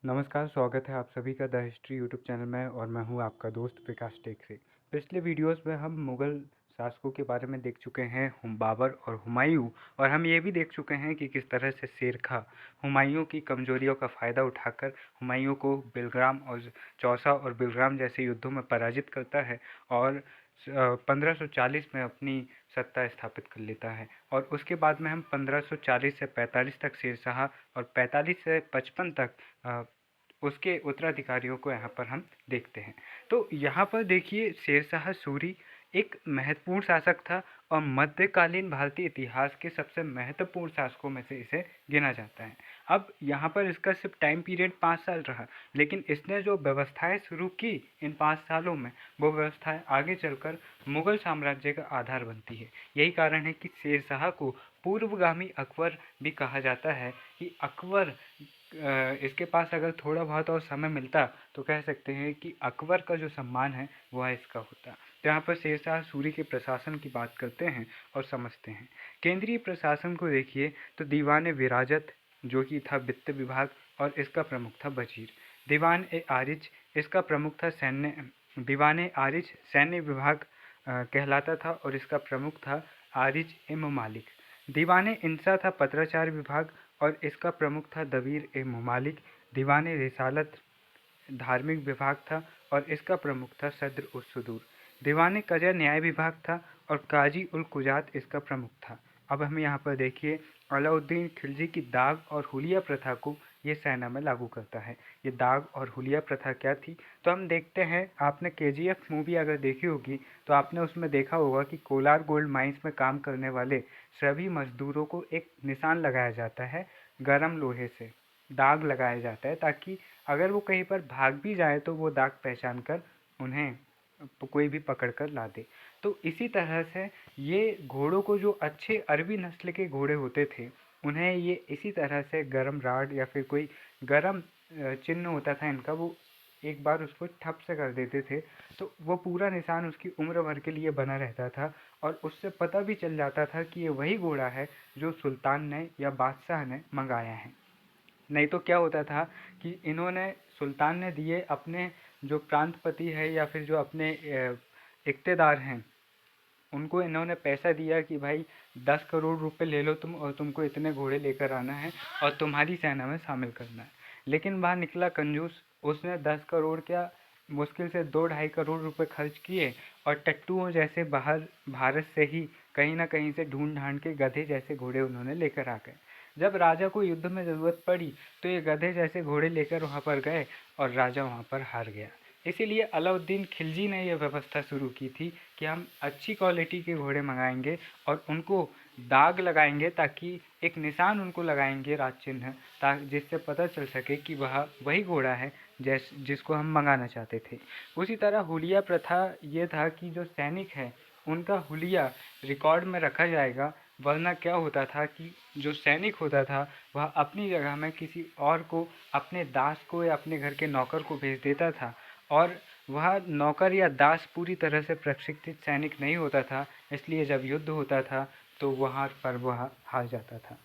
नमस्कार, स्वागत है आप सभी का द हिस्ट्री यूट्यूब चैनल में और मैं हूं आपका दोस्त विकास टेकरे। पिछले वीडियोस में हम मुग़ल शासकों के बारे में देख चुके हैं, बाबर और हुमायूं, और हम ये भी देख चुके हैं कि किस तरह से शेर खां हुमायूं की कमजोरियों का फ़ायदा उठाकर हुमायूं को बिलग्राम और चौसा और बिलग्राम जैसे युद्धों में पराजित करता है और 1540 में अपनी सत्ता स्थापित कर लेता है। और उसके बाद में हम 1540 से 45 तक शेरशाह और 45 से 55 तक उसके उत्तराधिकारियों को यहाँ पर हम देखते हैं। तो यहाँ पर देखिए, शेरशाह सूरी एक महत्वपूर्ण शासक था और मध्यकालीन भारतीय इतिहास के सबसे महत्वपूर्ण शासकों में से इसे गिना जाता है। अब यहाँ पर इसका सिर्फ टाइम पीरियड 5 साल रहा, लेकिन इसने जो व्यवस्थाएं शुरू की इन 5 सालों में, वो व्यवस्थाएं आगे चलकर मुगल साम्राज्य का आधार बनती है। यही कारण है कि शेरशाह को पूर्वगामी अकबर भी कहा जाता है कि अकबर इसके पास अगर थोड़ा बहुत और समय मिलता तो कह सकते हैं कि अकबर का जो सम्मान है वह इसका होता। तो यहाँ पर शेरशाह सूरी के प्रशासन की बात करते हैं और समझते हैं। केंद्रीय प्रशासन को देखिए तो दीवान विराजत जो कि था वित्त विभाग और इसका प्रमुख था वजीर। दीवान ए आरिज इसका प्रमुख था दीवान ए आरिज सैन्य विभाग कहलाता था और इसका प्रमुख था आरिज ए ममालिक। दीवान इंसा था पत्राचार विभाग और इसका प्रमुख था दबीर ए ममालिक। दीवान रिसालत धार्मिक विभाग था और इसका प्रमुख था सद्र उस सुदूर। दीवान कजा न्याय विभाग था और काजी उल कुजात इसका प्रमुख था। अब हम यहाँ पर देखिए, अलाउद्दीन खिलजी की दाग और हुलिया प्रथा को ये सेना में लागू करता है। ये दाग और हुलिया प्रथा क्या थी, तो हम देखते हैं। आपने KGF मूवी अगर देखी होगी तो आपने उसमें देखा होगा कि कोलार गोल्ड माइंस में काम करने वाले सभी मजदूरों को एक निशान लगाया जाता है, गर्म लोहे से दाग लगाया जाता है, ताकि अगर वो कहीं पर भाग भी जाए तो वो दाग पहचान कर उन्हें कोई भी पकड़ कर ला दे। तो इसी तरह से ये घोड़ों को, जो अच्छे अरबी नस्ल के घोड़े होते थे, उन्हें ये इसी तरह से गरम राड या फिर कोई गरम चिन्ह होता था इनका, वो एक बार उसको ठप से कर देते थे तो वो पूरा निशान उसकी उम्र भर के लिए बना रहता था और उससे पता भी चल जाता था कि ये वही घोड़ा है जो सुल्तान ने या बादशाह ने मंगाया है। नहीं तो क्या होता था कि इन्होंने, सुल्तान ने दिए, अपने जो प्रांतपति है या फिर जो अपने इक्तेदार हैं, उनको इन्होंने पैसा दिया कि भाई 10 करोड़ रुपए ले लो तुम और तुमको इतने घोड़े लेकर आना है और तुम्हारी सेना में शामिल करना है। लेकिन वहाँ निकला कंजूस, उसने 10 करोड़ क्या, मुश्किल से 2-2.5 करोड़ रुपए खर्च किए और टट्टुओं जैसे बाहर भारत से ही कहीं ना कहीं से ढूंढ ढांड के गधे जैसे घोड़े उन्होंने लेकर आ गए। जब राजा को युद्ध में ज़रूरत पड़ी तो ये गधे जैसे घोड़े लेकर वहाँ पर गए और राजा वहाँ पर हार गया। इसीलिए अलाउद्दीन खिलजी ने यह व्यवस्था शुरू की थी कि हम अच्छी क्वालिटी के घोड़े मंगाएंगे और उनको दाग लगाएंगे, ताकि एक निशान उनको लगाएंगे, राज चिन्ह, ताकि जिससे पता चल सके कि वह वही घोड़ा है जिसको हम मंगाना चाहते थे। उसी तरह हुलिया प्रथा ये था कि जो सैनिक है उनका हुलिया रिकॉर्ड में रखा जाएगा, वरना क्या होता था कि जो सैनिक होता था वह अपनी जगह में किसी और को, अपने दास को या अपने घर के नौकर को भेज देता था और वह नौकर या दास पूरी तरह से प्रशिक्षित सैनिक नहीं होता था, इसलिए जब युद्ध होता था तो वहाँ पर वह हार जाता था।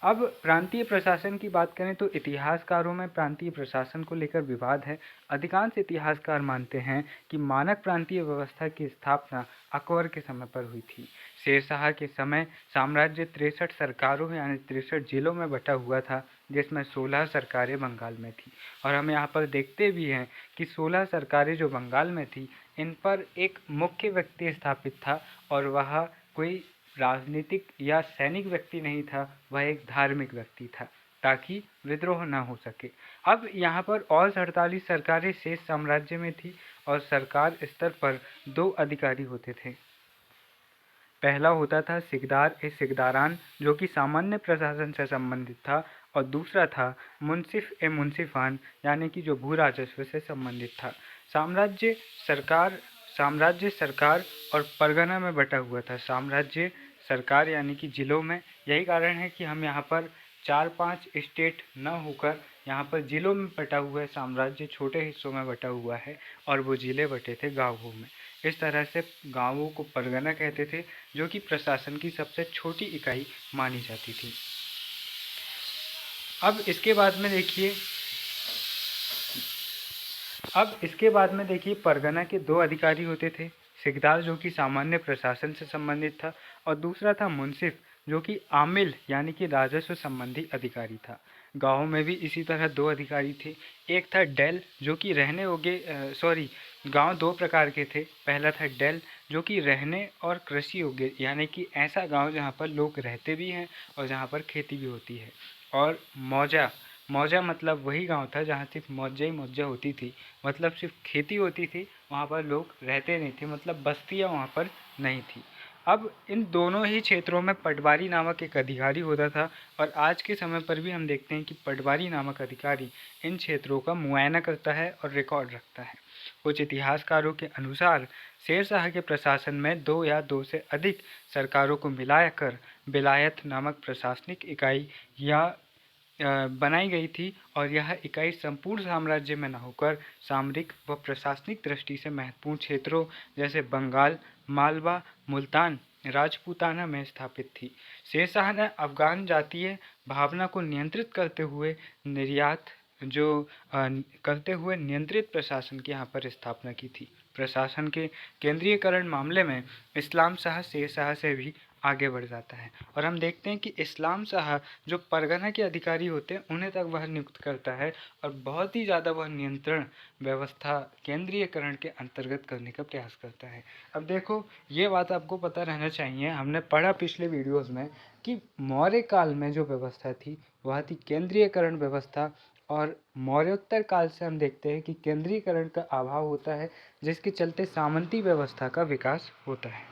अब प्रांतीय प्रशासन की बात करें तो इतिहासकारों में प्रांतीय प्रशासन को लेकर विवाद है। अधिकांश इतिहासकार मानते हैं कि मानक प्रांतीय व्यवस्था की स्थापना अकबर के समय पर हुई थी। शेरशाह के समय साम्राज्य 63 सरकारों यानी 63 जिलों में बटा हुआ था, जिसमें 16 सरकारें बंगाल में थी। और हम यहाँ पर देखते भी हैं कि 16 सरकारें जो बंगाल में थी, इन पर एक मुख्य व्यक्ति स्थापित था और वह कोई राजनीतिक या सैनिक व्यक्ति नहीं था, वह एक धार्मिक व्यक्ति था, ताकि विद्रोह न हो सके। अब यहाँ पर और 48 सरकारें शेष साम्राज्य में थी और सरकार स्तर पर 2 अधिकारी होते थे। पहला होता था सिकदार ए सिकदारान, जो कि सामान्य प्रशासन से संबंधित था, और दूसरा था मुंसिफ ए मुंसिफान, यानी कि जो भू राजस्व से संबंधित था। साम्राज्य सरकार और परगना में बटा हुआ था। साम्राज्य सरकार यानी कि जिलों में, यही कारण है कि हम यहाँ पर 4-5 स्टेट न होकर यहाँ पर जिलों में बटा हुआ है। साम्राज्य छोटे हिस्सों में बटा हुआ है और वो जिले बटे थे गाँवों में। इस तरह से गाँवों को परगना कहते थे, जो कि प्रशासन की सबसे छोटी इकाई मानी जाती थी। अब इसके बाद में देखिए, अब इसके बाद में देखिए परगना के दो अधिकारी होते थे, सिकदार जो कि सामान्य प्रशासन से संबंधित था और दूसरा था मुंसिफ जो कि आमिल यानी कि राजस्व संबंधी अधिकारी था। गाँव में भी इसी तरह दो अधिकारी थे। एक था डेल जो कि रहने योग्य गांव दो प्रकार के थे। पहला था डेल जो कि रहने और कृषि योग्य यानी कि ऐसा गांव जहां पर लोग रहते भी हैं और जहां पर खेती भी होती है। और मौजा मौजा मतलब वही गांव था जहां सिर्फ मौजा ही मौजा होती थी, मतलब सिर्फ खेती होती थी, वहां पर लोग रहते नहीं थे, मतलब बस्तियां वहां पर नहीं थी। अब इन दोनों ही क्षेत्रों में पटवारी नामक एक अधिकारी होता था और आज के समय पर भी हम देखते हैं कि पटवारी नामक अधिकारी इन क्षेत्रों का मुआयना करता है और रिकॉर्ड रखता है। कुछ इतिहासकारों के अनुसार शेरशाह के प्रशासन में दो या दो से अधिक सरकारों को मिलाकर विलायत नामक प्रशासनिक इकाई या बनाई गई थी और यह इकाई संपूर्ण साम्राज्य में न होकर सामरिक व प्रशासनिक दृष्टि से महत्वपूर्ण क्षेत्रों जैसे बंगाल, मालवा, मुल्तान, राजपूताना में स्थापित थी। शेरशाह ने अफगान जातीय भावना को नियंत्रित करते हुए नियंत्रित प्रशासन की यहाँ पर स्थापना की थी। प्रशासन के केंद्रीयकरण मामले में इस्लाम शाह शेरशाह से भी आगे बढ़ जाता है और हम देखते हैं कि इस्लाम शाह जो परगना के अधिकारी होते हैं उन्हें तक वह नियुक्त करता है और बहुत ही ज़्यादा वह नियंत्रण व्यवस्था केंद्रीयकरण के अंतर्गत करने का प्रयास करता है। अब देखो ये बात आपको पता रहना चाहिए, हमने पढ़ा पिछले वीडियोज़ में कि मौर्य काल में जो व्यवस्था थी वह थी केंद्रीयकरण व्यवस्था और मौर्योत्तर काल से हम देखते हैं कि केंद्रीयकरण का अभाव होता है जिसके चलते सामंती व्यवस्था का विकास होता है।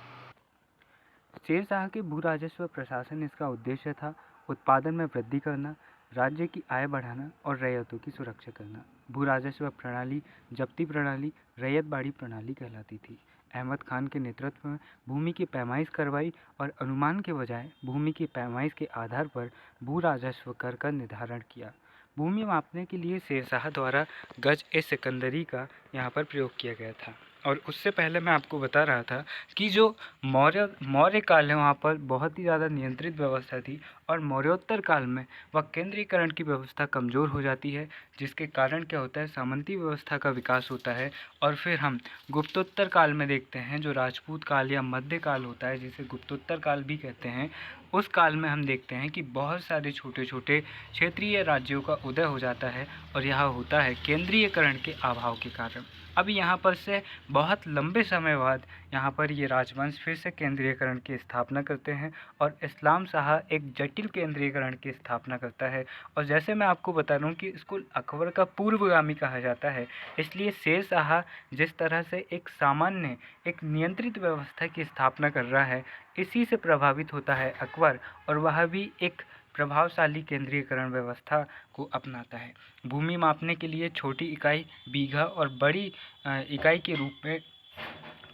शेरशाह के भू राजस्व प्रशासन इसका उद्देश्य था उत्पादन में वृद्धि करना, राज्य की आय बढ़ाना और रैयतों की सुरक्षा करना। भू राजस्व प्रणाली जब्ती प्रणाली रैयतबाड़ी प्रणाली कहलाती थी। अहमद खान के नेतृत्व में भूमि की पैमाइश करवाई और अनुमान के बजाय भूमि की पैमाइश के आधार पर भू राजस्व कर का निर्धारण किया। भूमि मापने के लिए शेरशाह द्वारा गज ए सिकंदरी का यहाँ पर प्रयोग किया गया था। और उससे पहले मैं आपको बता रहा था कि जो मौर्य काल है वहाँ पर बहुत ही ज़्यादा नियंत्रित व्यवस्था थी और मौर्योत्तर काल में वह केंद्रीकरण की व्यवस्था कमज़ोर हो जाती है, जिसके कारण क्या होता है सामंती व्यवस्था का विकास होता है। और फिर हम गुप्तोत्तर काल में देखते हैं जो राजपूत काल या मध्य काल होता है जिसे गुप्तोत्तर काल भी कहते हैं। उस काल में हम देखते हैं कि बहुत सारे छोटे छोटे क्षेत्रीय राज्यों का उदय हो जाता है और यह होता है केंद्रीयकरण के अभाव के कारण। अब यहाँ पर से बहुत लंबे समय बाद यहाँ पर ये राजवंश फिर से केंद्रीयकरण की स्थापना करते हैं और इस्लाम शाह एक जटिल केंद्रीयकरण की स्थापना करता है। और जैसे मैं आपको बता रहा हूँ कि इसको अकबर का पूर्वगामी कहा जाता है, इसलिए शेर शाह जिस तरह से एक नियंत्रित व्यवस्था की स्थापना कर रहा है, इसी से प्रभावित होता है अकबर और वह भी एक प्रभावशाली केंद्रीयकरण व्यवस्था को अपनाता है। भूमि मापने के लिए छोटी इकाई बीघा और बड़ी इकाई के रूप में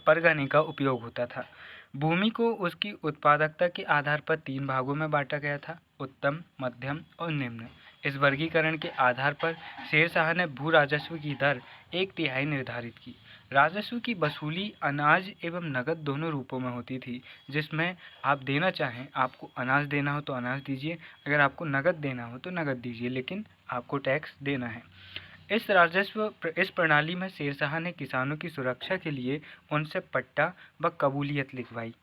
परगने का उपयोग होता था। भूमि को उसकी उत्पादकता के आधार पर 3 भागों में बांटा गया था, उत्तम, मध्यम और निम्न। इस वर्गीकरण के आधार पर शेरशाह ने भू राजस्व की दर 1/3 निर्धारित की। राजस्व की वसूली अनाज एवं नकद दोनों रूपों में होती थी, जिसमें आप देना चाहें, आपको अनाज देना हो तो अनाज दीजिए, अगर आपको नकद देना हो तो नकद दीजिए, लेकिन आपको टैक्स देना है। इस प्रणाली में शेरशाह ने किसानों की सुरक्षा के लिए उनसे पट्टा व कबूलियत लिखवाई।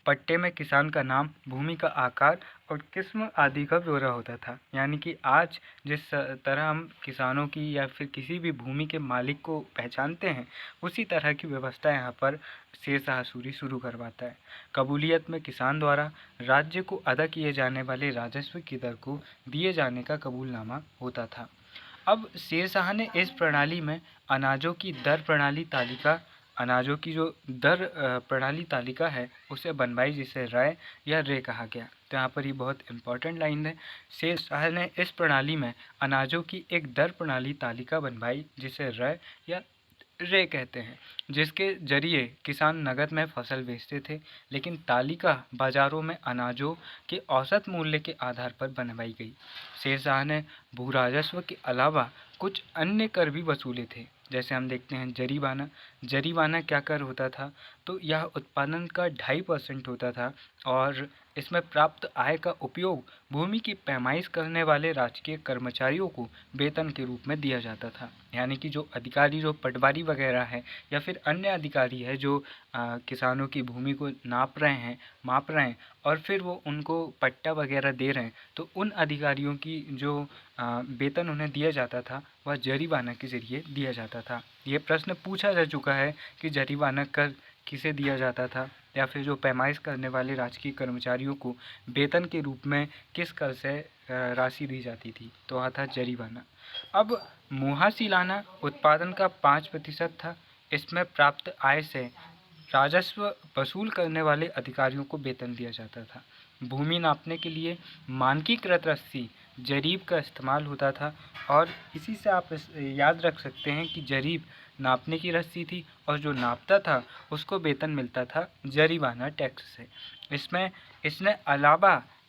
पट्टे में किसान का नाम, भूमि का आकार और किस्म आदि का ब्यौरा होता था। यानी कि आज जिस तरह हम किसानों की या फिर किसी भी भूमि के मालिक को पहचानते हैं, उसी तरह की व्यवस्था यहाँ पर शेरशाह सूरी शुरू करवाता है। कबूलियत में किसान द्वारा राज्य को अदा किए जाने वाले राजस्व की दर को दिए जाने का कबूलनामा होता था। अब शेरशाह ने इस प्रणाली में अनाजों की दर प्रणाली तालिका है उसे बनवाई, जिसे रय या रे कहा गया। तो यहाँ पर ये बहुत इंपॉर्टेंट लाइन है। शेरशाह ने इस प्रणाली में अनाजों की एक दर प्रणाली तालिका बनवाई जिसे रय या रे कहते हैं, जिसके जरिए किसान नगद में फसल बेचते थे, लेकिन तालिका बाजारों में अनाजों के औसत मूल्य के आधार पर बनवाई गई। शेरशाह ने भू राजस्व के अलावा कुछ अन्य कर भी वसूले थे। जैसे हम देखते हैं जरीबाना। जरीबाना क्या कर होता था, तो यह उत्पादन का 2.5% होता था और इसमें प्राप्त आय का उपयोग भूमि की पैमाइश करने वाले राजकीय कर्मचारियों को वेतन के रूप में दिया जाता था। यानी कि जो अधिकारी, जो पटवारी वगैरह है या फिर अन्य अधिकारी है जो किसानों की भूमि को नाप रहे हैं, माप रहे हैं और फिर वो उनको पट्टा वगैरह दे रहे हैं, तो उन अधिकारियों की जो वेतन उन्हें दिया जाता था वह जरीबाना के ज़रिए दिया जाता था। ये प्रश्न पूछा जा चुका है कि जरीबाना कर किसे दिया जाता था या फिर जो पैमाइश करने वाले राजकीय कर्मचारियों को वेतन के रूप में किस कर से राशि दी जाती थी, तो वह था जरीबाना। अब मुहासिलाना उत्पादन का 5% था। इसमें प्राप्त आय से राजस्व वसूल करने वाले अधिकारियों को वेतन दिया जाता था। भूमि नापने के लिए मानकीकृत रस्सी जरीब का इस्तेमाल होता था और इसी से आप याद रख सकते हैं कि जरीब नापने की रस्सी थी और जो नापता था उसको वेतन मिलता था जरीबाना टैक्स से।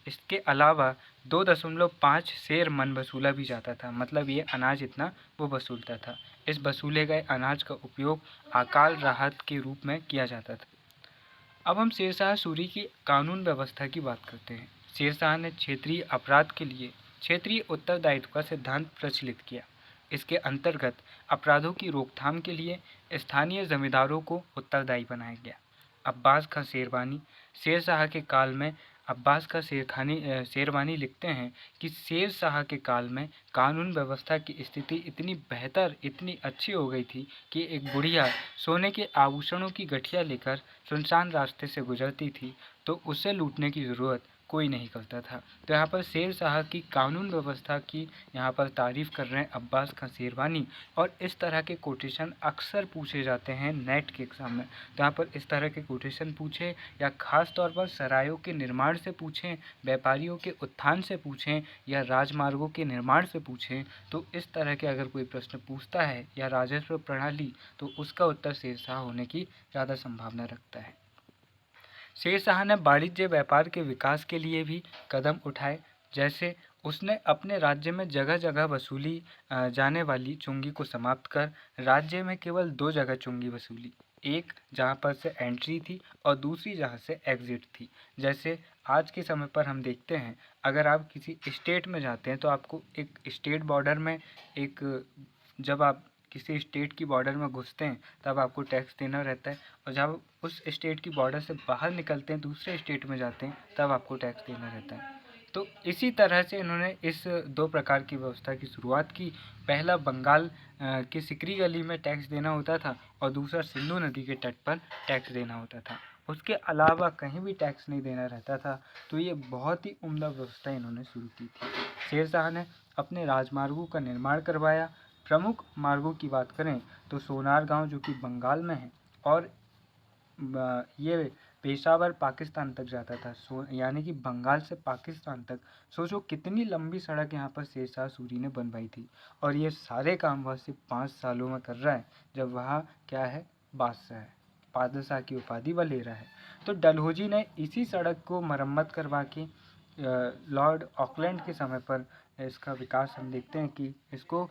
इसके अलावा 2.5 सेर मन वसूला भी जाता था, मतलब ये अनाज इतना वो वसूलता था। इस वसूले गए अनाज का उपयोग अकाल राहत के रूप में किया जाता था। अब हम शेरशाह सूरी की कानून व्यवस्था की बात करते हैं। शेरशाह ने क्षेत्रीय अपराध के लिए क्षेत्रीय उत्तरदायित्व का सिद्धांत प्रचलित किया। इसके अंतर्गत अपराधों की रोकथाम के लिए स्थानीय जमींदारों को उत्तरदायी बनाया गया। अब्बास खां शेरवानी शेरशाह के काल में अब्बास खां शेरवानी लिखते हैं कि शेर शाह के काल में कानून व्यवस्था की स्थिति इतनी बेहतर, इतनी अच्छी हो गई थी कि एक बुढ़िया सोने के आभूषणों की गठिया लेकर सुनसान रास्ते से गुजरती थी तो उसे लूटने की ज़रूरत कोई नहीं करता था। तो यहाँ पर शेर शाह की कानून व्यवस्था की यहाँ पर तारीफ़ कर रहे हैं अब्बास खां शेरवानी। और इस तरह के कोटेशन अक्सर पूछे जाते हैं नेट के एग्ज़ाम में। तो यहाँ पर इस तरह के कोटेशन पूछे या ख़ास तौर पर सरायों के निर्माण से पूछें, व्यापारियों के उत्थान से पूछें या राजमार्गों के निर्माण से पूछें, तो इस तरह के अगर कोई प्रश्न पूछता है या राजस्व प्रणाली, तो उसका उत्तर शेरशाह होने की ज़्यादा संभावना रखता है। शेरशाह ने वाणिज्य व्यापार के विकास के लिए भी कदम उठाए। जैसे उसने अपने राज्य में जगह जगह वसूली जाने वाली चुंगी को समाप्त कर राज्य में केवल 2 जगह चुंगी वसूली, एक जहाँ पर से एंट्री थी और दूसरी जहाँ से एग्जिट थी। जैसे आज के समय पर हम देखते हैं, अगर आप किसी स्टेट में जाते हैं तो आपको एक स्टेट बॉर्डर में एक जब आप किसी स्टेट की बॉर्डर में घुसते हैं तब आपको टैक्स देना रहता है और जब उस स्टेट की बॉर्डर से बाहर निकलते हैं, दूसरे स्टेट में जाते हैं, तब आपको टैक्स देना रहता है। तो इसी तरह से इन्होंने इस 2 प्रकार की व्यवस्था की शुरुआत की। पहला बंगाल की सिकरी गली में टैक्स देना होता था और दूसरा सिंधु नदी के तट पर टैक्स देना होता था। उसके अलावा कहीं भी टैक्स नहीं देना रहता था। तो ये बहुत ही उम्दा व्यवस्था इन्होंने शुरू की थी। शेरशाह ने अपने राजमार्गों का निर्माण करवाया। प्रमुख मार्गों की बात करें तो सोनार गांव जो कि बंगाल में है और ये पेशावर पाकिस्तान तक जाता था। यानी कि बंगाल से पाकिस्तान तक सोचो कितनी लंबी सड़क यहाँ पर शेरशाह सूरी ने बनवाई थी। और ये सारे काम वह सिर्फ 5 सालों में कर रहा है, जब वह क्या है, बादशाह है, बादशाह की उपाधि वह ले रहा है। तो डलहौजी ने इसी सड़क को मरम्मत करवा के लॉर्ड ऑकलैंड के समय पर इसका विकास हम देखते हैं कि इसको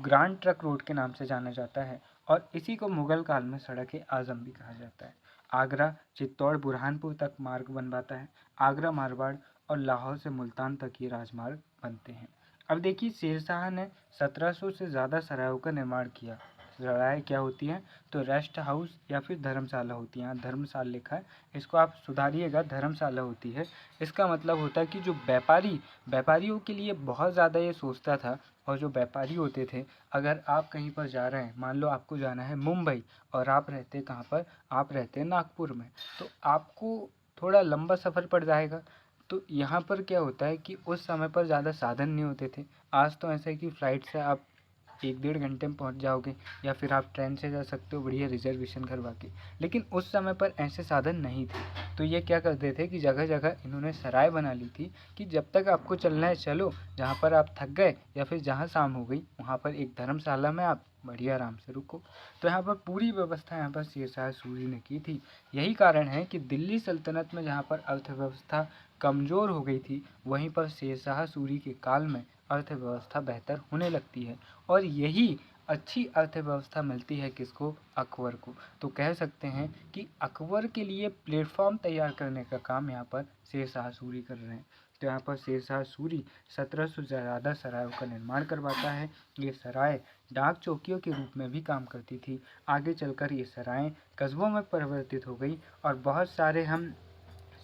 ग्रांड ट्रक रोड के नाम से जाना जाता है और इसी को मुगल काल में सड़क आज़म भी कहा जाता है। आगरा, चित्तौड़, बुरहानपुर तक मार्ग बनवाता है। आगरा, मारवाड़ और लाहौर से मुल्तान तक ये राजमार्ग बनते हैं। अब देखिए शेरशाह ने 1700 से ज़्यादा सरायों का निर्माण किया। सराय क्या होती हैं, तो रेस्ट हाउस या फिर धर्मशाला होती है। यहाँ धर्मशाला लिखा है, इसको आप सुधारिएगा, धर्मशाला होती है। इसका मतलब होता है कि जो व्यापारियों के लिए बहुत ज़्यादा ये सोचता था। और जो व्यापारी होते थे, अगर आप कहीं पर जा रहे हैं, मान लो आपको जाना है मुंबई और आप रहते कहाँ पर, आप रहते हैं नागपुर में, तो आपको थोड़ा लंबा सफ़र पड़ जाएगा। तो यहाँ पर क्या होता है कि उस समय पर ज़्यादा साधन नहीं होते थे। आज तो ऐसा है कि फ़्लाइट से आप 1-1.5 घंटे में पहुँच जाओगे या फिर आप ट्रेन से जा सकते हो बढ़िया रिजर्वेशन करवा के। लेकिन उस समय पर ऐसे साधन नहीं थे। तो ये क्या करते थे कि जगह जगह इन्होंने सराय बना ली थी कि जब तक आपको चलना है चलो, जहाँ पर आप थक गए या फिर जहाँ शाम हो गई वहाँ पर एक धर्मशाला में आप बढ़िया आराम से रुको। तो यहाँ पर पूरी व्यवस्था यहाँ पर शेरशाह सूरी ने की थी। यही कारण है कि दिल्ली सल्तनत में जहाँ पर अर्थव्यवस्था कमज़ोर हो गई थी, वहीं पर शेरशाह सूरी के काल में अर्थव्यवस्था बेहतर होने लगती है। और यही अच्छी अर्थव्यवस्था मिलती है किसको? अकबर को। तो कह सकते हैं कि अकबर के लिए प्लेटफॉर्म तैयार करने का काम यहाँ पर शेरशाह सूरी कर रहे हैं। तो यहाँ पर शेरशाह सूरी 1700 से ज़्यादा सरायों का निर्माण करवाता है। ये सराय डाक चौकियों के रूप में भी काम करती थी। आगे चलकर ये सराएं कस्बों में परिवर्तित हो गई और बहुत सारे हम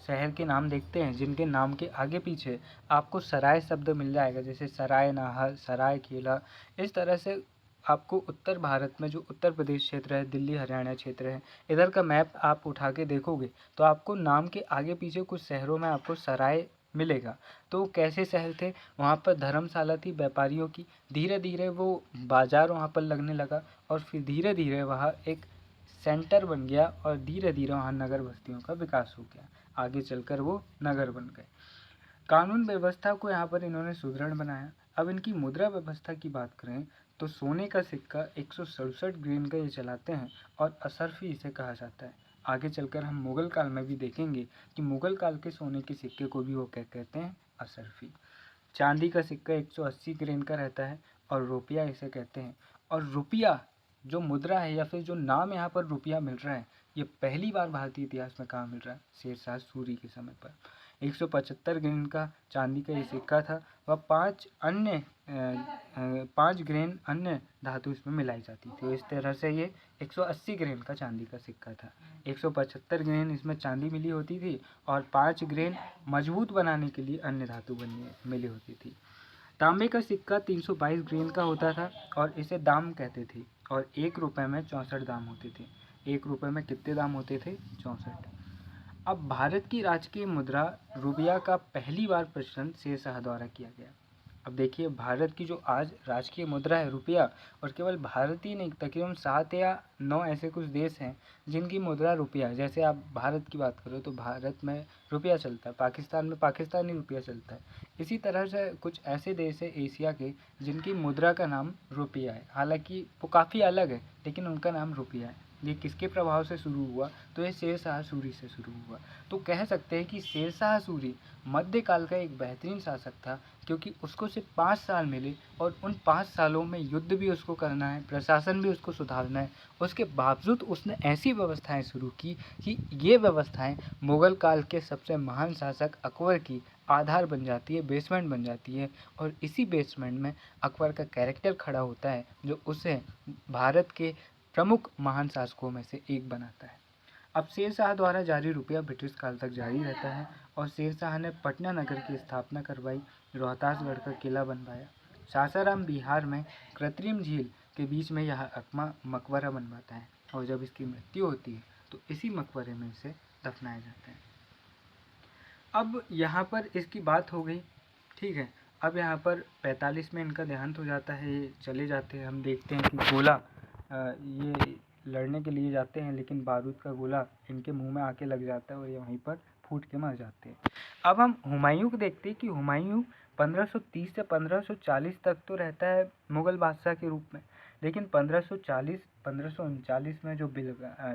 शहर के नाम देखते हैं जिनके नाम के आगे पीछे आपको सराय शब्द मिल जाएगा, जैसे सराय नाहर, सराय केला। इस तरह से आपको उत्तर भारत में जो उत्तर प्रदेश क्षेत्र है, दिल्ली हरियाणा क्षेत्र है, इधर का मैप आप उठा के देखोगे तो आपको नाम के आगे पीछे कुछ शहरों में आपको सराय मिलेगा। तो कैसे शहर थे? वहाँ पर धर्मशाला थी व्यापारियों की। धीरे धीरे वो बाजार वहाँ पर लगने लगा और फिर धीरे धीरे वहाँ एक सेंटर बन गया और धीरे धीरे वहाँ नगर बस्तियों का विकास हो गया। आगे चलकर वो नगर बन गए। कानून व्यवस्था को यहाँ पर इन्होंने सुदृढ़ बनाया। अब इनकी मुद्रा व्यवस्था की बात करें तो सोने का सिक्का 167 ग्रेन का ये चलाते हैं और असरफी इसे कहा जाता है। आगे चलकर हम मुगल काल में भी देखेंगे कि मुगल काल के सोने के सिक्के को भी वो क्या कहते हैं? असरफी। चांदी का सिक्का 180 ग्रेन का रहता है और रुपया इसे कहते हैं। और रुपया जो मुद्रा है या फिर जो नाम यहाँ पर रुपया मिल रहा है, ये पहली बार भारतीय इतिहास में कहाँ मिल रहा है? शेरशाह सूरी के समय पर। 175 ग्रेन का चांदी का ये सिक्का था व 5 ग्रेन अन्य धातु इसमें मिलाई जाती थी। तो इस तरह से ये 180 ग्रेन का चांदी का सिक्का था। 175 ग्रेन इसमें चांदी मिली होती थी और 5 ग्रेन मजबूत बनाने के लिए अन्य धातु मिली होती थी। तांबे का सिक्का 322 ग्रेन का होता था और इसे दाम कहते थे और 1 रुपये में 64 दाम होते थे। 1 रुपये में कितने दाम होते थे? 64। अब भारत की राजकीय मुद्रा रुपया का पहली बार प्रचलन शेरशाह द्वारा किया गया। अब देखिए, भारत की जो आज राजकीय मुद्रा है रुपया, और केवल भारत ही नहीं, तकरीबन 7 या 9 ऐसे कुछ देश हैं जिनकी मुद्रा रुपया है। जैसे आप भारत की बात करो तो भारत में रुपया चलता है, पाकिस्तान में पाकिस्तानी रुपया चलता है। इसी तरह से कुछ ऐसे देश है एशिया के जिनकी मुद्रा का नाम रुपया है। हालांकि वो काफ़ी अलग है लेकिन उनका नाम रुपया है। ये किसके प्रभाव से शुरू हुआ? तो ये शेरशाह सूरी से शुरू हुआ। तो कह सकते हैं कि शेरशाह सूरी मध्यकाल का एक बेहतरीन शासक था, क्योंकि उसको सिर्फ 5 साल मिले और उन 5 सालों में युद्ध भी उसको करना है, प्रशासन भी उसको सुधारना है। उसके बावजूद उसने ऐसी व्यवस्थाएं शुरू की कि ये व्यवस्थाएं मुग़ल काल के सबसे महान शासक अकबर की आधार बन जाती है, बेसमेंट बन जाती है। और इसी बेसमेंट में अकबर का कैरेक्टर खड़ा होता है जो उसे भारत के प्रमुख महान शासकों में से एक बनाता है। अब शेरशाह द्वारा जारी रुपया ब्रिटिश काल तक जारी रहता है और शेरशाह ने पटना नगर की स्थापना करवाई, रोहतासगढ़ का किला बनवाया, सासाराम बिहार में कृत्रिम झील के बीच में यह मकबरा बनवाता है और जब इसकी मृत्यु होती है तो इसी मकबरे में इसे दफनाया जाता है। अब यहाँ पर इसकी बात हो गई, ठीक है। अब यहाँ पर 45 में इनका देहांत हो जाता है, ये चले जाते हैं। हम देखते हैं कि गोला ये लड़ने के लिए जाते हैं लेकिन बारूद का गोला इनके मुंह में आके लग जाता है और ये वहीं पर फूट के मर जाते हैं। अब हम हुमायूं को देखते हैं कि हुमायूं 1530 से 1540 तक तो रहता है मुग़ल बादशाह के रूप में, लेकिन 1539 में जो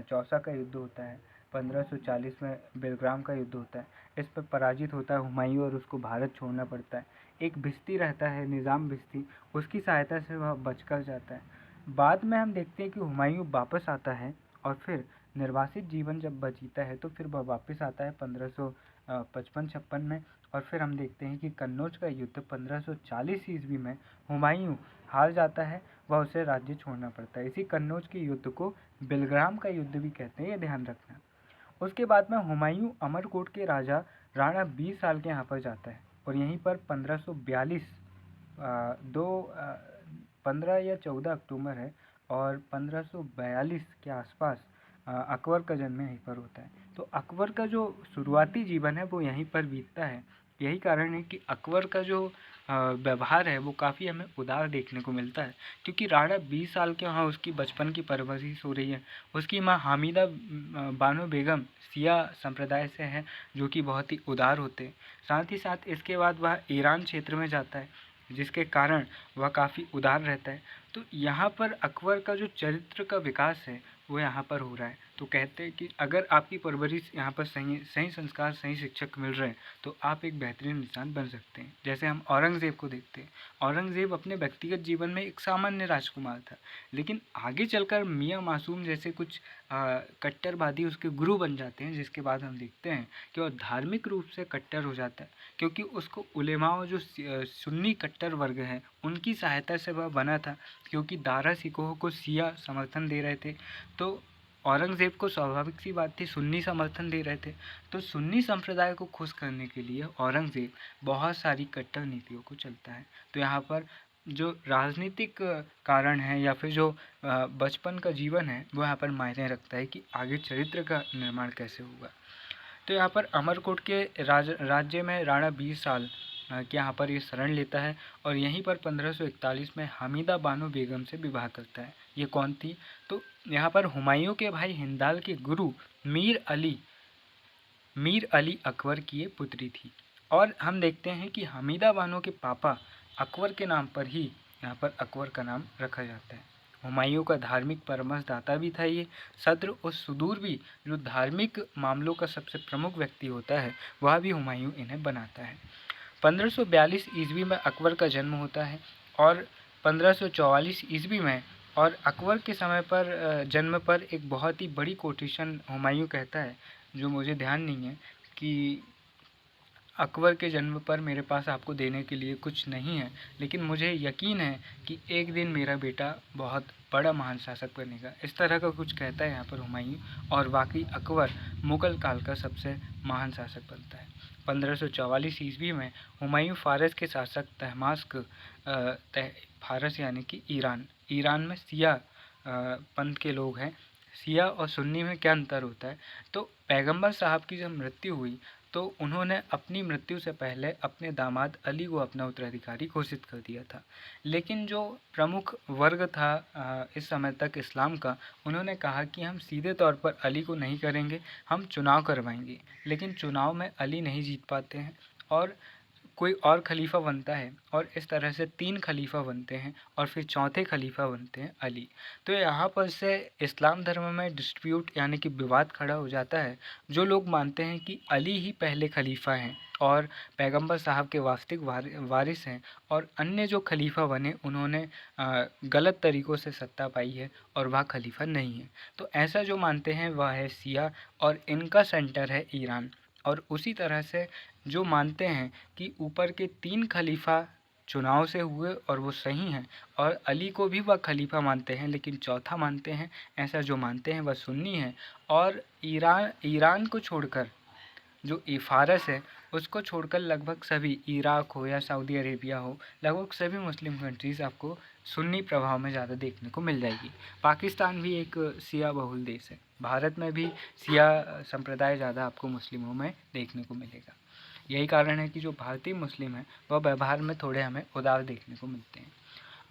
चौसा का युद्ध होता है, 1540 में बेलग्राम का युद्ध होता है, इस पर पराजित होता है हुमायूं और उसको भारत छोड़ना पड़ता है। एक भिश्ती रहता है, निज़ाम भिश्ती, उसकी सहायता से वह बचकर जाता है। बाद में हम देखते हैं कि हुमायूं वापस आता है और फिर निर्वासित जीवन जब जीता है तो फिर वह वापस आता है 1555-56 में। और फिर हम देखते हैं कि कन्नौज का युद्ध 1540 ईस्वी में हुमायूं हार जाता है, वह उसे राज्य छोड़ना पड़ता है। इसी कन्नौज के युद्ध को बेलग्राम का युद्ध भी कहते हैं, ये ध्यान रखना। उसके बाद में हुमायूं अमरकोट के राजा राणा 20 साल के यहाँ पर जाता है और यहीं पर 15 या 14 अक्टूबर है और 1542 के आसपास अकबर का जन्म यहीं पर होता है। तो अकबर का जो शुरुआती जीवन है वो यहीं पर बीतता है। यही कारण है कि अकबर का जो व्यवहार है वो काफ़ी हमें उदार देखने को मिलता है, क्योंकि राणा 20 साल के वहाँ उसकी बचपन की परवरिश हो रही है। उसकी माँ हामिदा बानो बेगम शिया संप्रदाय से हैं जो कि बहुत ही उदार होते हैं। साथ ही साथ इसके बाद वह ईरान क्षेत्र में जाता है जिसके कारण वह काफ़ी उदार रहता है। तो यहाँ पर अकबर का जो चरित्र का विकास है वो यहाँ पर हो रहा है। तो कहते हैं कि अगर आपकी परवरिश यहाँ पर सही सही संस्कार, सही शिक्षक मिल रहे हैं तो आप एक बेहतरीन इंसान बन सकते हैं। जैसे हम औरंगज़ेब को देखते हैं। औरंगज़ेब अपने व्यक्तिगत जीवन में एक सामान्य राजकुमार था, लेकिन आगे चलकर मियाँ मासूम जैसे कुछ कट्टरवादी उसके गुरु बन जाते हैं, जिसके बाद हम देखते हैं कि वो धार्मिक रूप से कट्टर हो जाता है, क्योंकि उसको उलेमाओं जो सुन्नी कट्टर वर्ग है उनकी सहायता से वह बना था, क्योंकि दारा सिकोह को शिया समर्थन दे रहे थे। तो औरंगज़ेब को स्वाभाविक सी बात थी, सुन्नी समर्थन दे रहे थे, तो सुन्नी संप्रदाय को खुश करने के लिए औरंगज़ेब बहुत सारी कट्टर नीतियों को चलता है। तो यहाँ पर जो राजनीतिक कारण है या फिर जो बचपन का जीवन है वो यहाँ पर मायने रखता है कि आगे चरित्र का निर्माण कैसे होगा। तो यहाँ पर अमरकोट के राज्य में राणा 20 साल के यहाँ पर ये शरण लेता है और यहीं पर 1541 में हमीदा बानो बेगम से विवाह करता है। ये कौन थी? तो यहाँ पर हुमायूं के भाई हिंदाल के गुरु मीर अली अकबर की ये पुत्री थी। और हम देखते हैं कि हमीदा बानो के पापा अकबर के नाम पर ही यहाँ पर अकबर का नाम रखा जाता है। हुमायूं का धार्मिक परामर्शदाता भी था ये। सद्र और सुदूर भी जो धार्मिक मामलों का सबसे प्रमुख व्यक्ति होता है वह भी हुमायूं इन्हें बनाता है। 1542 ईस्वी में अकबर का जन्म होता है और 1544 ईस्वी में और अकबर के समय पर जन्म पर एक बहुत ही बड़ी कोटेशन हुमायूं कहता है, जो मुझे ध्यान नहीं है, कि अकबर के जन्म पर मेरे पास आपको देने के लिए कुछ नहीं है, लेकिन मुझे यकीन है कि एक दिन मेरा बेटा बहुत बड़ा महान शासक बनेगा। इस तरह का कुछ कहता है यहाँ पर हुमायूं, और वाकई अकबर मुग़ल काल का सबसे महान शासक बनता है। 1544 ईस्वी में हुमायूं फ़ारस के शासक तहमास्प फ़ारस यानी कि ईरान में शिया पंथ के लोग हैं। शिया और सुन्नी में क्या अंतर होता है? तो पैगंबर साहब की जब मृत्यु हुई तो उन्होंने अपनी मृत्यु से पहले अपने दामाद अली को अपना उत्तराधिकारी घोषित कर दिया था, लेकिन जो प्रमुख वर्ग था इस समय तक इस्लाम का, उन्होंने कहा कि हम सीधे तौर पर अली को नहीं करेंगे, हम चुनाव करवाएंगे। लेकिन चुनाव में अली नहीं जीत पाते हैं और कोई और खलीफा बनता है, और इस तरह से 3 खलीफा बनते हैं और फिर चौथे खलीफा बनते हैं अली। तो यहाँ पर से इस्लाम धर्म में डिस्प्यूट यानी कि विवाद खड़ा हो जाता है। जो लोग मानते हैं कि अली ही पहले खलीफा हैं और पैगंबर साहब के वास्तविक वारिस हैं, और अन्य जो खलीफा बने उन्होंने गलत तरीक़ों से सत्ता पाई है और वह खलीफा नहीं है। तो ऐसा जो मानते हैं वह है शिया, और इनका सेंटर है ईरान। और उसी तरह से जो मानते हैं कि ऊपर के 3 खलीफा चुनाव से हुए और वो सही हैं, और अली को भी वह खलीफा मानते हैं लेकिन चौथा मानते हैं, ऐसा जो मानते हैं वह सुन्नी है। और ईरान को छोड़कर जो फ़ारस है उसको छोड़कर लगभग सभी, इराक हो या सऊदी अरेबिया हो, लगभग सभी मुस्लिम कंट्रीज़ आपको सुन्नी प्रभाव में ज़्यादा देखने को मिल जाएगी। पाकिस्तान भी एक शिया बहुल देश है। भारत में भी शिया संप्रदाय ज़्यादा आपको मुस्लिमों में देखने को मिलेगा। यही कारण है कि जो भारतीय मुस्लिम हैं वह व्यवहार में थोड़े हमें उदार देखने को मिलते हैं।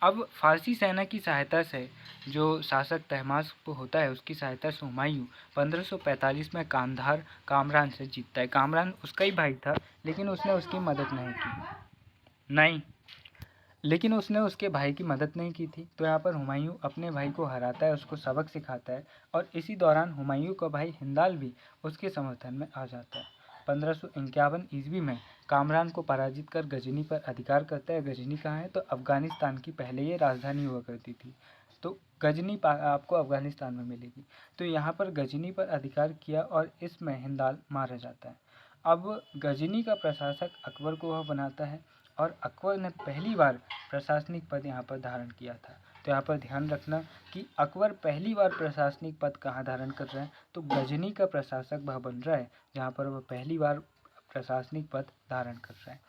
अब फ़ारसी सेना की सहायता से जो शासक तहमास्प होता है उसकी सहायता से हुमायूं 1545 में कांधार कामरान से जीतता है। कामरान उसका ही भाई था, लेकिन उसने उसकी मदद नहीं की थी। तो यहाँ पर हुमायूं अपने भाई को हराता है, उसको सबक सिखाता है, और इसी दौरान हुमायूं का भाई हिंदाल भी उसके समर्थन में आ जाता है। 1551 ईस्वी में कामरान को पराजित कर गजनी पर अधिकार करता है। गजनी कहाँ है? तो अफ़गानिस्तान की पहले ये राजधानी हुआ करती थी, तो गजनी आपको अफ़गानिस्तान में मिलेगी। तो यहाँ पर गजनी पर अधिकार किया और इसमें हिंदाल मारा जाता है। अब गजनी का प्रशासक अकबर को वह बनाता है, और अकबर ने पहली बार प्रशासनिक पद यहाँ पर धारण किया था। तो यहाँ पर ध्यान रखना कि अकबर पहली बार प्रशासनिक पद कहाँ धारण कर रहा है? तो गजनी का प्रशासक वह बन रहा है जहाँ पर वह पहली बार प्रशासनिक पद धारण कर रहा है।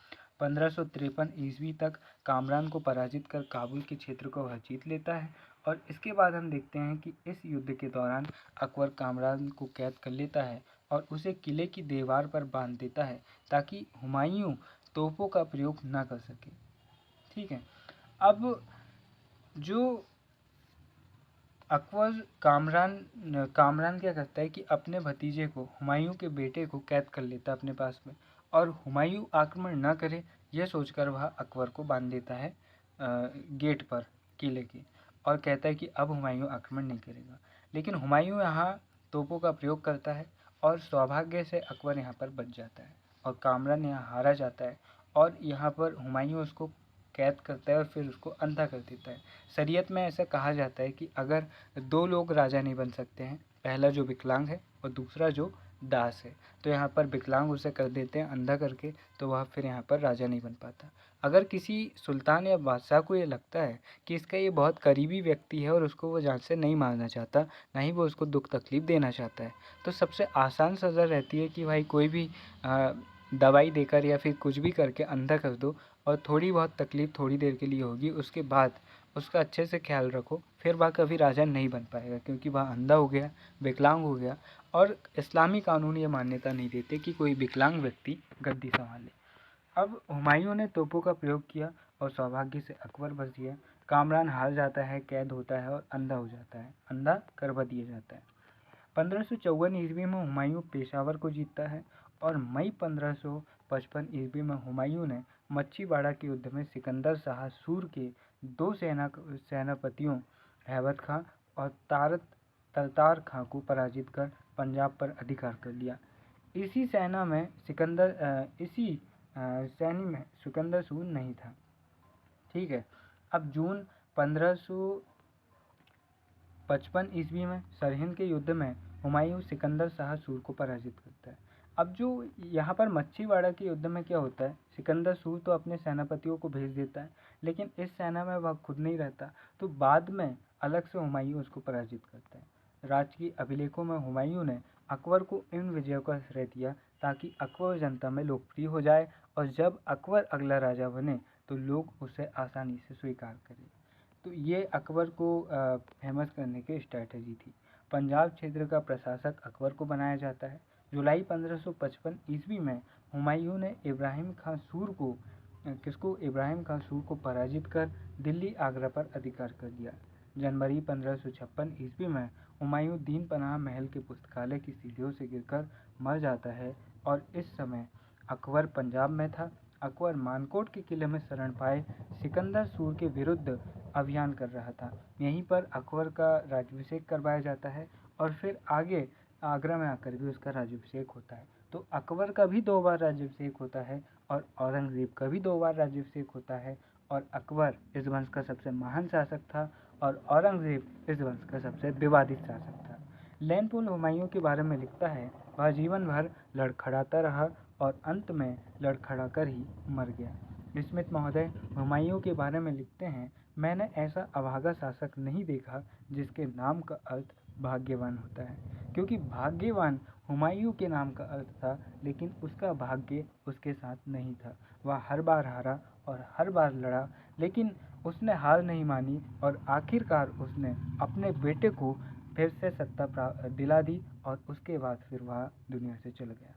1553 ईस्वी तक कामरान को पराजित कर काबुल के क्षेत्र को वह जीत लेता है, और इसके बाद हम देखते हैं कि इस युद्ध के दौरान अकबर कामरान को कैद कर लेता है और उसे किले की दीवार पर बांध देता है ताकि हुमायूं तोपों का प्रयोग ना कर सके। ठीक है। अब जो अकबर कामरान क्या करता है कि अपने भतीजे को, हुमायूं के बेटे को कैद कर लेता है अपने पास में, और हुमायूं आक्रमण न करे यह सोचकर वह अकबर को बांध देता है गेट पर किले के, और कहता है कि अब हुमायूं आक्रमण नहीं करेगा। लेकिन हुमायूं यहाँ तोपों का प्रयोग करता है और सौभाग्य से अकबर यहाँ पर बच जाता है और कामरान यहाँ हारा जाता है और यहाँ पर हुमायूं उसको कैद करता है और फिर उसको अंधा कर देता है। शरीयत में ऐसा कहा जाता है कि अगर दो लोग राजा नहीं बन सकते हैं, पहला जो विकलांग है और दूसरा जो दास है, तो यहाँ पर विकलांग उसे कर देते हैं अंधा करके, तो वह फिर यहाँ पर राजा नहीं बन पाता। अगर किसी सुल्तान या बादशाह को ये लगता है कि इसका ये बहुत करीबी व्यक्ति है और उसको वो जान से नहीं मारना चाहता, ना ही वो उसको दुख तकलीफ देना चाहता है, तो सबसे आसान सज़ा रहती है कि भाई कोई भी दवाई देकर या फिर कुछ भी करके अंधा कर दो और थोड़ी बहुत तकलीफ थोड़ी देर के लिए होगी, उसके बाद उसका अच्छे से ख्याल रखो, फिर वह कभी राजा नहीं बन पाएगा क्योंकि वह अंधा हो गया, विकलांग हो गया। और इस्लामी कानून ये मान्यता नहीं देते कि कोई विकलांग व्यक्ति गद्दी संभाले। अब हुमायूं ने तोपों का प्रयोग किया और सौभाग्य से अकबर बच गया। कामरान हार जाता है, कैद होता है और अंधा हो जाता है, अंधा करवा दिया जाता है। 1554 ईस्वी में हुमायूं पेशावर को जीतता है और मई 1555 ईस्वी में हुमायूं ने मच्छीवाड़ा के युद्ध में सिकंदर शाह सूर के दो सेनापतियों हैबत खां और तलतार खां को पराजित कर पंजाब पर अधिकार कर लिया। इसी सैनी में सिकंदर सूर नहीं था। ठीक है। अब जून 1555 ईस्वी में सरहिंद के युद्ध में हुमायूं सिकंदर शाह सूर को पराजित करता है। अब जो यहाँ पर मच्छीवाड़ा के युद्ध में क्या होता है, सिकंदर सूर तो अपने सेनापतियों को भेज देता है, लेकिन इस सेना में वह खुद नहीं रहता, तो बाद में अलग से हुमायूं उसको पराजित करता है। राजकीय अभिलेखों में हुमायूं ने अकबर को इन विजयों का श्रेय दिया ताकि अकबर जनता में लोकप्रिय हो जाए और जब अकबर अगला राजा बने तो लोग उसे आसानी से स्वीकार करें। तो ये अकबर को फेमस करने की स्ट्रैटेजी थी। पंजाब क्षेत्र का प्रशासक अकबर को बनाया जाता है। जुलाई 1555 ईस्वी में हुमायूं ने इब्राहिम खां सूर को पराजित कर दिल्ली आगरा पर अधिकार कर लिया। जनवरी 1556 ईस्वी में हुमायूं दीन पनाह महल के पुस्तकालय की सीढ़ियों से गिरकर मर जाता है और इस समय अकबर पंजाब में था। अकबर मानकोट के किले में शरण पाए सिकंदर सूर के विरुद्ध अभियान कर रहा था। यहीं पर अकबर का राज्याभिषेक करवाया जाता है और फिर आगे आगरा में आकर भी उसका राज्याभिषेक होता है। तो अकबर का भी 2 बार राज्याभिषेक होता है और औरंगज़ेब का भी 2 बार राज्याभिषेक होता है और अकबर इस वंश का सबसे महान शासक था और औरंगज़ेब इस वंश का सबसे विवादित शासक था। लैंडपुल हुमायूं के बारे में लिखता है, वह जीवन भर लड़खड़ाता रहा और अंत में लड़खड़ाकर ही मर गया। स्मिथ महोदय हुमायूं के बारे में लिखते हैं, मैंने ऐसा अभागा शासक नहीं देखा जिसके नाम का अर्थ भाग्यवान होता है, क्योंकि भाग्यवान हुमायूं के नाम का अर्थ था, लेकिन उसका भाग्य उसके साथ नहीं था। वह हर बार हारा और हर बार लड़ा, लेकिन उसने हार नहीं मानी और आखिरकार उसने अपने बेटे को फिर से सत्ता दिला दी और उसके बाद फिर वह दुनिया से चला गया।